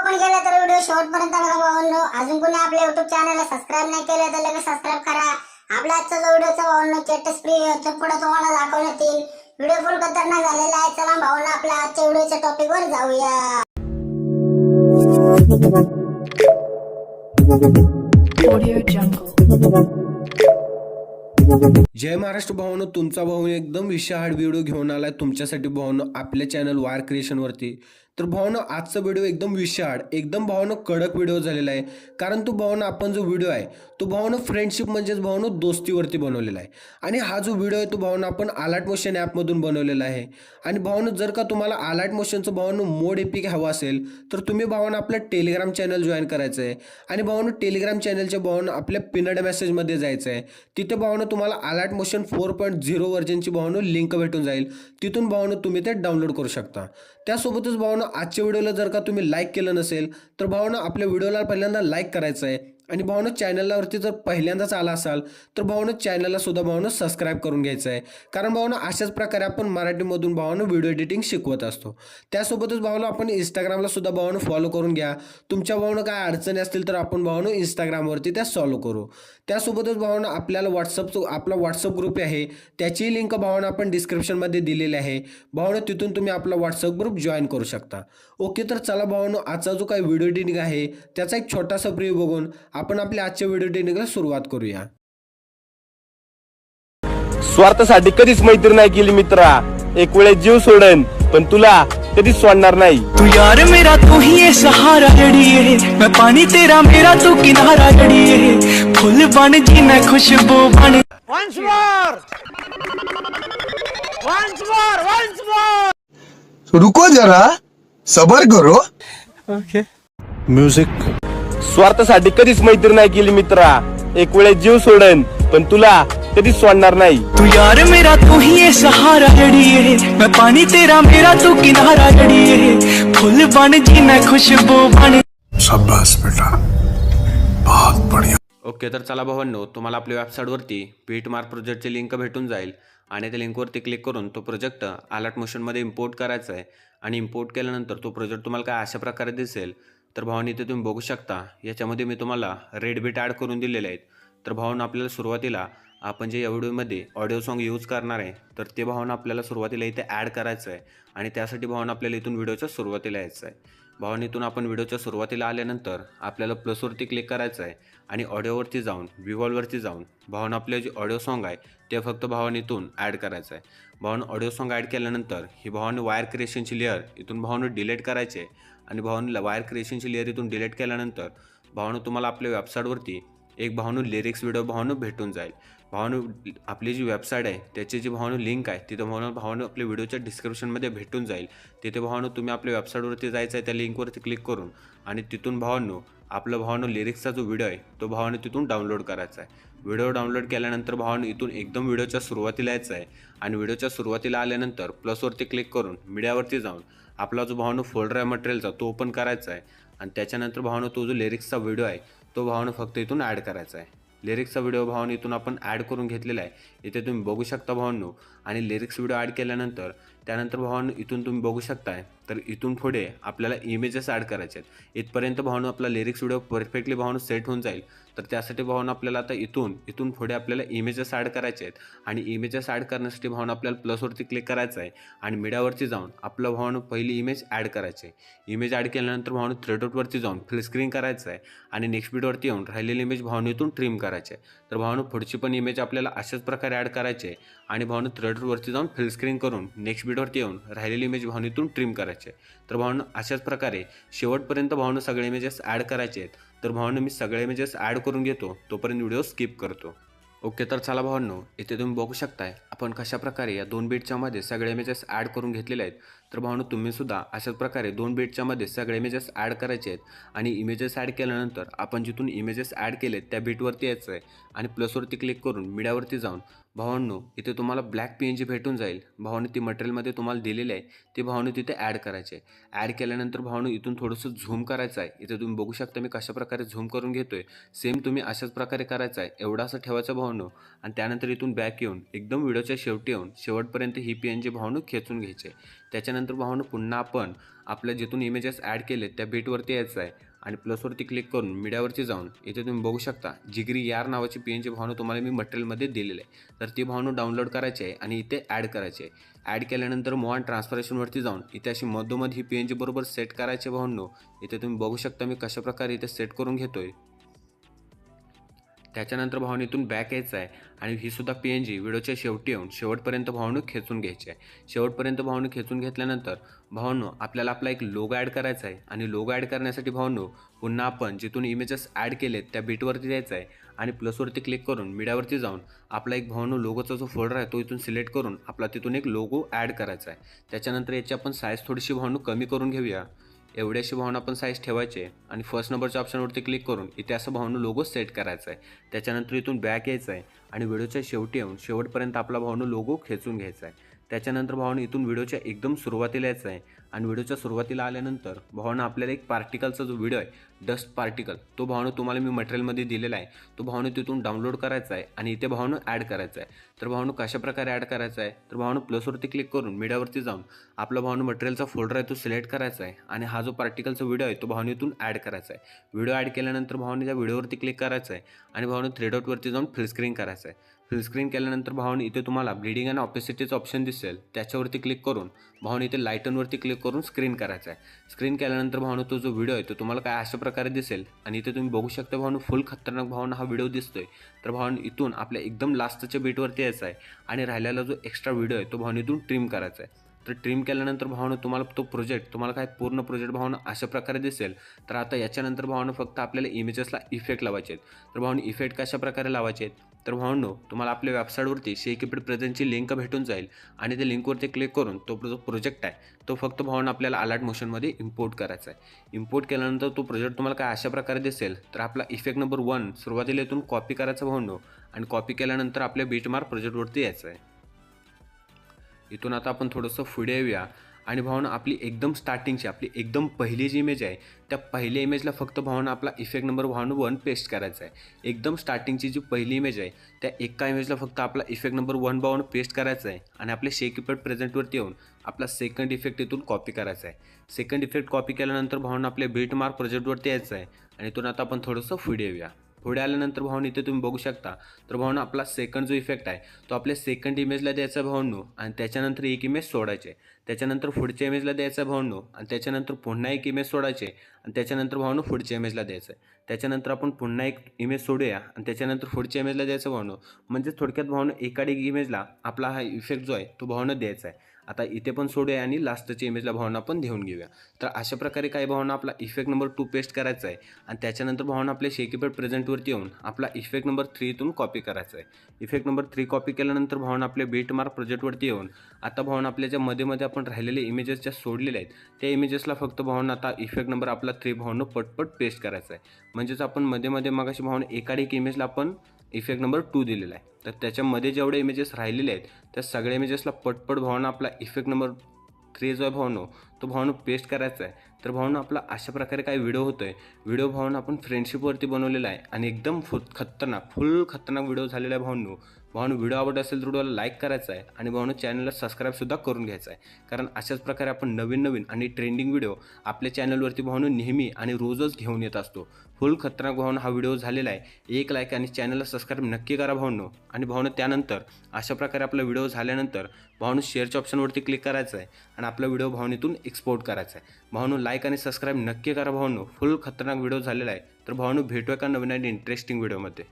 आपण गेला तर व्हिडिओ शेवटपर्यंत बघा भावांनो। अजून कोणी आपल्या YouTube चॅनलला सबस्क्राइब नाही केलं तर लगेच सबस्क्राइब करा। आपला आजचा जो व्हिडिओचा भावांनो चेटस फ्री पुढे तुम्हाला दाखवण्यात येईल। व्हिडिओ फुल खतरनाक झालेला आहे। चला भावांनो आपल्या आजच्या व्हिडिओच्या टॉपिक वर जाऊया। Audio Jungle। जय महाराष्ट्र भावांनो, तुमचा भाऊ एकदम विशाळ व्हिडिओ घेऊन आलाय तुमच्यासाठी भावांनो आपल्या चॅनल वार क्रिएशन वरती। तर भावांनो आजचा व्हिडिओ एकदम विशाळ एकदम भावांनो कडक व्हिडिओ झालेला आहे। कारण तो भावांनो आपण जो व्हिडिओ आहे तो भावांनो फ्रेंडशिप म्हणजेच भावांनो दोस्तीवरती बनवलेला आहे। आणि हा जो व्हिडिओ आहे तो भावांनो आपण अलर्ट मोशन ॲप मधून बनवलेला आहे। आणि भावांनो जर का तुम्हाला अलर्ट मोशनचं भावांनो मोड एपिक हवा असेल तर तुम्ही भावांनो आपलं टेलिग्राम चॅनल जॉईन करायचं आहे। आणि भावांनो टेलिग्राम चॅनलच्या भावांनो आपल्या पिनड मेसेजमध्ये जायचं आहे। तिथे भावांनो तुम्हाला अलर्ट मोशन 4.0 व्हर्जनची भावांनो लिंक भेटून जाईल। तिथून भावांनो तुम्ही ते डाउनलोड करू शकता। त्यासोबतच भावांनो आजच्या व्हिडिओला जर का तुम्ही लाईक केलं नसेल तर भावांनो आपल्या व्हिडिओला पहिल्यांदा लाईक करायचं आहे। आणि भावांनो चॅनलवरती जर पहिल्यांदाच आला असाल तर भावांनो चॅनलला सुद्धा भावांनो सबस्क्राइब करून घ्यायचं आहे। कारण भावांनो अशाच प्रकारे आपण मराठीमधून भावांनो व्हिडिओ एडिटिंग शिकवत असतो। त्यासोबतच भावांनो आपण इंस्टाग्रामला सुद्धा भावांनो फॉलो करून घ्या। तुमच्या भावांनो काय अडचणी असतील तर आपण भावांनो इंस्टाग्रामवरती त्या सॉल्व्ह करू। त्यासोबतच भावांनो आपल्याला आपला व्हॉट्सअप ग्रुप आहे त्याची लिंक भावांनो आपण डिस्क्रिप्शनमध्ये दिलेली आहे। भावांनो तिथून तुम्ही आपला व्हॉट्सअप ग्रुप जॉईन करू शकता। ओके, तर चला भावांनो आजचा जो काही व्हिडिओ एडिटिंग आहे त्याचा एक छोटासा प्रिव्ह्यू बघून आपण आपल्या आजच्या व्हिडिओ एडिटिंगला सुरुवात करूया। स्वार्थासाठी कधीच मैत्री नाही केली मित्रा, एक वेळे जीव सोडन पण तुला कधीच सोडणार नाही। तू यार मेरा तू ही है सहारा जड़िए, मैं पानी तेरा मेरा तू किनारा जड़िए, फूल बन जी मैं खुशबू बन। Once more! Once more! Once more! रुको जरा सबर करो। स्वार्थासाठी कधीच मैत्री नाही केली मित्रा, एक वेळे जीव सोडन पण तुला कधीच सोडणार नाही। तू यार मेरा तू ही है सहारा जड़िए, मैं पानी तेरा मेरा तू किनारा जड़िए, फूल बन जी मैं खुशबू बन। शाबाश बेटा, बहुत बढ़िया। ओके, तर चला भावांनो तुम्हाला आपल्या वेबसाईटवरती बीटमार्क प्रोजेक्टची लिंक भेटून जाईल। आणि त्या लिंकवरती क्लिक करून तो प्रोजेक्ट अलर्ट मोशनमध्ये इम्पोर्ट करायचा आहे। आणि इम्पोर्ट केल्यानंतर तो प्रोजेक्ट तुम्हाला काय अशा प्रकारे दिसेल। तर भावांनो इथे तुम्ही बघू शकता याच्यामध्ये मी तुम्हाला रेड बीट ॲड करून दिलेले आहेत। तर भावांनो आपल्याला सुरुवातीला आपण जे या व्हिडिओमध्ये ऑडिओ सॉन्ग यूज करणार आहे तर ते भावांनो आपल्याला सुरुवातीला इथे ॲड करायचं आहे। आणि त्यासाठी भावांनो आपल्याला इथून व्हिडिओच्या सुरुवातीला यायचं आहे। भावांनो इथून आपण व्हिडिओच्या सुरुवातीला आल्यानंतर आपल्याला प्लसवरती क्लिक करायचं आहे आणि ऑडिओवरती जाऊन व्हिज्युअलवरती जाऊन भावांनो आपले जे ऑडिओ सॉन्ग आहे ते फक्त भावांनो इथून ॲड करायचं आहे। भावांनो ऑडिओ सॉन्ग ॲड केल्यानंतर ही भावांनो वायर क्रिएशनची लेअर इथून भावांनो डिलीट करायची आहे। आणि भावांनो वायर क्रिएशनची लेअर इथून डिलीट केल्यानंतर भावांनो तुम्हाला आपल्या वेबसाईटवरती एक भावांनो लिरिक्स व्हिडिओ भावांनो भेटून जाईल। भावांनो आपली जी वेबसाईट आहे त्याची जी भावांनो लिंक आहे तिथं भावांनो आपल्या व्हिडिओच्या डिस्क्रिप्शनमध्ये भेटून जाईल। तिथे भावांनो तुम्ही आपल्या वेबसाईटवरती जायचं आहे, त्या लिंकवरती क्लिक करून आणि तिथून भावांनो आपलं भावांनो लिरिक्सचा जो व्हिडिओ आहे तो भावांनो तिथून डाउनलोड करायचा आहे। व्हिडिओ डाउनलोड केल्यानंतर भावांनो इथून एकदम व्हिडिओच्या सुरुवातीला यायचं आहे। आणि व्हिडिओच्या सुरुवातीला आल्यानंतर प्लसवरती क्लिक करून मीडियावरती जाऊन आपला जो भावांनो फोल्डर आहे मटेरियलचा तो ओपन करायचा आहे। आणि त्याच्यानंतर भावांनो तो जो लिरिक्सचा व्हिडिओ आहे तो भावांनो फक्त इथून ॲड करायचा आहे। लिरिक्सचा व्हिडिओ भावांनो इथून आपण ॲड करून घेतलेला आहे, इथे तुम्ही बघू शकता भावांनो। आणि लिरिक्स व्हिडिओ ॲड केल्यानंतर त्यानंतर भावांनो इथून तुम्ही बघू शकताय तर इथून पुढे आपल्याला इमेजेस ॲड करायचे आहेत। इथपर्यंत भावांनो आपला लिरिक्स व्हिडिओ परफेक्टली भावांनो सेट होऊन जाईल। तर त्यासाठी भावांनो आपल्याला आता इथून पुढे आपल्याला इमेजेस ॲड करायचे आहेत। आणि इमेजेस ॲड करण्यासाठी भावांनो आपल्याला प्लसवरती क्लिक करायचं आहे आणि मीडियावरती जाऊन आपलं भावांनो पहिली इमेज ॲड करायची आहे। इमेज ॲड केल्यानंतर भावांनो थ्री डॉटवरती जाऊन फुल स्क्रीन करायचं आहे आणि नेक्स्ट बीटवरती येऊन राहिलेली इमेज भावांनो इथून ट्रिम करायची आहे। तर भावांनो पुढची पण इमेज आपल्याला अशाच प्रकारे ॲड करायची आहे आणि भावांनो थ्री डॉटवरती जाऊन फुल स्क्रीन करून नेक्स्ट बीटवरती येऊन राहिलेली इमेज भावांनो इथून ट्रिम करायची आहे। तर भावांनो अशाच प्रकारे शेवटपर्यंत भावांनो सगळे इमेजेस ॲड करायचे आहेत। तर भावांनो मी सगळे इमेजेस ॲड करून घेतो, तोपर्यंत व्हिडिओ स्किप करतो। ओके, तर चला भावांनो इथे तुम्ही बघू शकताय आपण कशा प्रकारे या 2 बीटच्या मध्ये सगळे इमेजेस ॲड करून घेतलेले आहेत। तर भावांनो तुम्ही सुद्धा अशाच प्रकारे 2 बीटच्या मध्ये सगळे इमेजेस ॲड करायचे आहेत। आणि इमेजेस ॲड केल्यानंतर आपण जिथून इमेजेस ॲड केलेत त्या बीटवरती यायचं आहे आणि प्लसवरती क्लिक करून मीडियावरती जाऊन भावांनो इथे तुम्हाला ब्लॅक PNG भेटून जाईल। भावांनो ती मटेरियलमध्ये तुम्हाला दिलेली आहे ते भावांनो तिथे ॲड करायचे। ॲड केल्यानंतर भावांनो इथून थोडंसं झूम करायचं आहे। इथे तुम्ही बघू शकता मी कशा प्रकारे झूम करून घेतोय, सेम तुम्ही अशाच प्रकारे करायचं आहे। एवढा असं ठेवायचं भावांनो आणि त्यानंतर इथून बॅक येऊन एकदम व्हिडिओच्या शेवटी येऊन शेवटपर्यंत ही PNG भावांनो खेचून घ्यायचे। त्याच्यानंतर भावांनो पुन्हा आपण आपल्या जिथून इमेजेस ॲड केले त्या बीटवरती यायचं आहे आणि प्लसवरती क्लिक करून मीडियावरती जाऊन इथे तुम्ही बघू शकता जिगरी यार नावाची PNG भावना तुम्हाला मी मटेरियलमध्ये दिलेली आहे. तर ती भावना डाउनलोड करायची आहे आणि इथे ॲड करायची आहे. ॲड केल्यानंतर मूव ऑन ट्रान्सफॉर्मेशनवरती जाऊन इथे अशी मधोमध ही PNG बरोबर सेट करायची भावनो. इथे तुम्ही बघू शकता मी कशाप्रकारे इथे सेट करून घेतोय. त्याच्यानंतर भावना इथून बॅक यायचं आहे आणि ही सुद्धा PNG व्हिडिओच्या शेवटी येऊन शेवटपर्यंत भावनो खेचून घ्यायची आहे. शेवटपर्यंत भावनो खेचून घेतल्यानंतर भावनो आपल्याला आपला एक लोगो ॲड करायचा आहे आणि लोगो ॲड करण्यासाठी भावनो पुन्हा आपण जिथून इमेजेस ॲड केलेत त्या बीटवरती द्यायचं आहे आणि प्लसवरती क्लिक करून मीडियावरती जाऊन आपला एक भावनो लोगोचा जो फोल्डर आहे तो इथून सिलेक्ट करून आपला तिथून एक लोगो ॲड करायचा आहे. त्याच्यानंतर याची आपण साईज थोडीशी भावनो कमी करून घेऊया. एवढ्याशी भावना आपण साईज ठेवायचे आणि फर्स्ट नंबरच्या ऑप्शनवरती क्लिक करून इथे असं भावनो लोगो सेट करायचा आहे. त्याच्यानंतर इथून बॅक यायचं आहे आणि व्हिडिओच्या शेवटी येऊन शेवटपर्यंत आपला भावनो लोगो खेचून घ्यायचा आहे. त्याच्यानंतर भावना इथून व्हिडिओच्या एकदम सुरुवातीला यायचं आहे आणि व्हिडिओच्या सुरुवातीला आल्यानंतर भावना आपल्याला एक पार्टिकलचा जो व्हिडिओ आहे डस्ट पार्टिकल तो भावना तुम्हाला मी मटेरियलमध्ये दिलेला आहे. तो भावना तिथून डाउनलोड करायचा आहे आणि इथे भावना ॲड करायचा आहे. तर भावना कशाप्रकारे ॲड करायचा आहे तर भावना प्लसवरती क्लिक करून मीडियावरती जाऊन आपला भावना मटेरियलचा फोल्डर आहे तो सिलेक्ट करायचा आहे आणि हा जो पार्टिकलचा व्हिडिओ आहे तो भावना इथून ॲड करायचा आहे. व्हिडिओ ॲड केल्यानंतर भावना त्या व्हिडिओवरती क्लिक करायचं आहे आणि भावना 3 डॉटवरती जाऊन फुल स्क्रीन करायचं आहे. फुल स्क्रीन केल्यानंतर भावना इथे तुम्हाला ब्लीडिंग आणि ऑपेसिटीचं ऑप्शन दिसेल त्याच्यावरती क्लिक करून भावना इथे लाईटनवरती क्लिक करून स्क्रीन करायचं आहे. स्क्रीन केल्यानंतर भावना तो जो व्हिडिओ आहे तो तुम्हाला काय अशा प्रकारे दिसेल आणि इथे तुम्ही बघू शकता भावना फुल खतरनाक भावना हा व्हिडिओ दिसतोय. तर भावना इथून आपल्या एकदम लास्टच्या बीटवरती यायचं आहे आणि राहिलेला जो एक्स्ट्रा व्हिडिओ आहे तो भावना इथून ट्रिम करायचा आहे. तर ट्रिम केल्यानंतर भावना तुम्हाला तो प्रोजेक्ट तुम्हाला काय पूर्ण प्रोजेक्ट भावना अशा प्रकारे दिसेल. तर आता याच्यानंतर भावना फक्त आपल्याला इमेजेसला इफेक्ट लावायचे आहेत. तर भावना इफेक्ट कशा प्रकारे लावायचे आहेत तर भावनो तुम्हाला आपल्या वेबसाईटवरती शेकीपीड प्रेझेंटची लिंक भेटून जाईल आणि त्या लिंकवरती क्लिक करून तो जो प्रोजेक्ट आहे तो फक्त भावना आपल्याला अलर्ट मोशनमध्ये इम्पोर्ट करायचा आहे. इम्पोर्ट केल्यानंतर तो प्रोजेक्ट तुम्हाला काय अशा प्रकारे दिसेल. तर आपला इफेक्ट नंबर 1 सुरुवातीला इथून कॉपी करायचा भावनो आणि कॉपी केल्यानंतर आपल्या बीटमार्क प्रोजेक्टवरती यायचं आहे. इथून आता आपण थोडंसं पुढे येऊया आणि भावना आपली एकदम स्टार्टिंगची आपली एकदम पहिली जी इमेज आहे त्या पहिल्या इमेजला फक्त भावना आपला इफेक्ट नंबर 1 पेस्ट करायचा आहे. एकदम स्टार्टिंगची जी पहिली इमेज आहे त्या एका इमेजला फक्त आपला इफेक्ट नंबर 1 पेस्ट करायचा आहे आणि आपल्या शेकीपीड प्रेझेंटवरती येऊन आपला सेकंड इफेक्ट इथून कॉपी करायचा आहे. सेकंड इफेक्ट कॉपी केल्यानंतर भावना आपल्या बीटमार्क प्रोजेक्टवरती यायचं आहे आणि इथून आता आपण थोडंसं पुढे येऊया. पुढे आल्यानंतर भावना इथे तुम्ही बघू शकता तर भावना आपला सेकंड जो इफेक्ट आहे तो आपल्या सेकंड इमेजला द्यायचा भावनो आणि त्याच्यानंतर एक इमेज सोडायचे. त्याच्यानंतर पुढच्या इमेजला द्यायचा भावनो आणि त्याच्यानंतर पुन्हा एक इमेज सोडायचे आणि त्याच्यानंतर भावनो पुढच्या इमेजला द्यायचं आहे. त्याच्यानंतर आपण पुन्हा एक इमेज सोडूया आणि त्याच्यानंतर पुढच्या इमेजला द्यायचं भावनो. म्हणजे थोडक्यात भावनो एका इमेजला आपला हा इफेक्ट जो आहे तो भावना द्यायचा आहे. आता इथे पण सोडूया आणि लास्टच्या इमेजला भावना आपण देऊन घेऊया. तर अशा प्रकारे काही भावना आपला इफेक्ट नंबर 2 पेस्ट करायचा आहे आणि त्याच्यानंतर भावना आपल्या शेकीपीड प्रेझेंटवरती येऊन आपला इफेक्ट नंबर 3 इथून कॉपी करायचा आहे. इफेक्ट नंबर 3 कॉपी केल्यानंतर भावना आपल्या बीटमार्क प्रोजेक्टवरती येऊन आता भावना आपल्या ज्या मध्ये आपण राहिलेले इमेजेस ज्या सोडलेल्या आहेत त्या इमेजेसला फक्त भावना आता इफेक्ट नंबर आपला 3 भावना पटपट पेस्ट करायचा आहे. म्हणजेच आपण मध्ये मगाशी भावना एक इमेजला आपण इफेक्ट नंबर 2 दिलेला आहे. तर त्याच्यामध्ये जेवढे इमेजेस राहिलेले आहेत त्या सगळ्या इमेजेसला पटपट भावना आपला इफेक्ट नंबर 3 जो आहे भावनो तो भावनो पेस्ट करायचा आहे. तर भावना आपला अशा प्रकारे काय व्हिडिओ होतो आहे. व्हिडिओ भावना आपण फ्रेंडशिपवरती बनवलेला आहे आणि एकदम फुल खतरनाक व्हिडिओ झालेला आहे. भावनो व्हिडिओ आवडत असेल तर व्हिडिओला लाईक करायचा आहे आणि भावनो चॅनलला सबस्क्राईबसुद्धा करून घ्यायचा आहे. कारण अशाच प्रकारे आपण नवीन आणि ट्रेंडिंग व्हिडिओ आपल्या चॅनलवरती भावनो नेहमी आणि रोजच घेऊन येत असतो. फुल खतरनाक भावना हा व्हिडिओ झालेला आहे. एक लाईक आणि चॅनलला सबस्क्राईब नक्की करा भावनो. आणि भावनो त्यानंतर अशा प्रकारे आपला व्हिडिओ झाल्यानंतर भावनो शेअरच्या ऑप्शनवरती क्लिक करायचं आहे आणि आपला व्हिडिओ भावनेतून एक्सपोर्ट करायचा आहे. भावनो लाईक आणि सबस्क्राईब नक्की करा भावनो. फुल खतरनाक व्हिडिओ झालेला आहे. तर भावनो भेटूया का नवीन आणि इंटरेस्टिंग व्हिडिओमध्ये.